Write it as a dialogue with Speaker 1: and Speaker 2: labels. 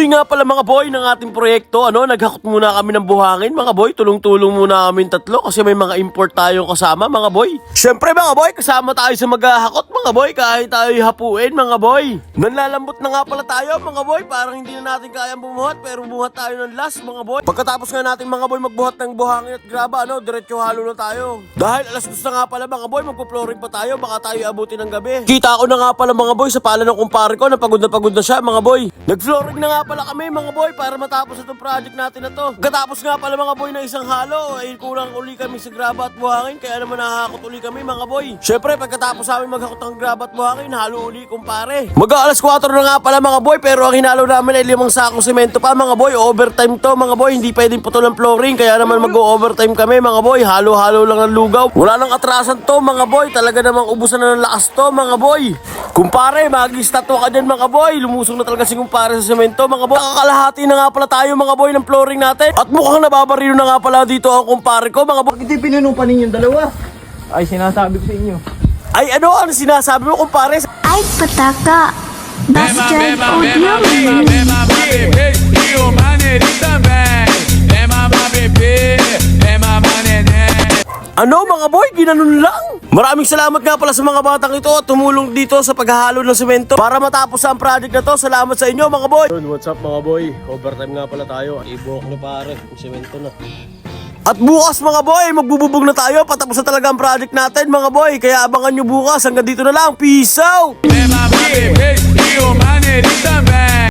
Speaker 1: Pagpatuloy nga pala mga boy ng ating proyekto, naghakot muna kami ng buhangin mga boy. Tulong-tulong muna kami tatlo kasi may mga import tayong kasama mga boy. Siyempre mga boy, kasama tayo sa maghahakot mga boy kahit tayo hapuin mga boy. Nanlalambot na nga pala tayo mga boy, parang hindi na natin kayang bumuhat pero bumuhat tayo ng last mga boy. Pagkatapos nga natin mga boy magbuhat ng buhangin at graba, diretso halo na tayo. Dahil alas 2 na nga pala mga boy, magpo-flooring pa tayo, baka tayo abutin ng gabi. Kita ko na nga pala mga boy sa pala ng kumpare ko na pagod na siya mga boy. Nag-flooring na nga pala kami mga boy para matapos itong project natin na to. Pagkatapos nga pala mga boy ng isang halo, ay kulang uli kami sa graba at buhangin, kaya naman nahahakot uli kami mga boy. Syempre pagkatapos namin maghakot ng graba at buhangin, halo uli kumpare. Mag-aalas 4 na nga pala mga boy, pero ang hinalo namin ay 5 sakong semento pa mga boy. Overtime to mga boy, hindi pwedeng putol ng flooring, kaya naman mag-overtime kami mga boy. Halo-halo lang ng lugaw. Wala nang atrasan to mga boy, talaga namang ubusan na ng lakas to mga boy. Kumpare, mag-istatwa ka dyan mga boy. Lumusong na talaga si kumpare sa semento mga boy. Nakakalahati na nga pala tayo mga boy ng flooring natin. At mukhang nababarino na nga pala dito ang kumpare ko mga boy.
Speaker 2: Bakit hindi pinunupan ninyong dalawa? Ay, sinasabi ko sa inyo.
Speaker 1: Ay ano sinasabi mo kumpare?
Speaker 3: Ay, pataka. Bastian Audio.
Speaker 1: Ano mga boy, ginanon lang. Maraming salamat nga pala sa mga batang ito at tumulong dito sa paghahalo ng semento para matapos ang project na to. Salamat sa inyo mga boy. What's up mga boy? Overtime nga pala tayo. Ibuhok na pare, yung semento na. At bukas mga boy, magbububog na tayo. Patapos na talaga ang project natin mga boy. Kaya abangan nyo bukas. Hanggang dito na lang. Peace out!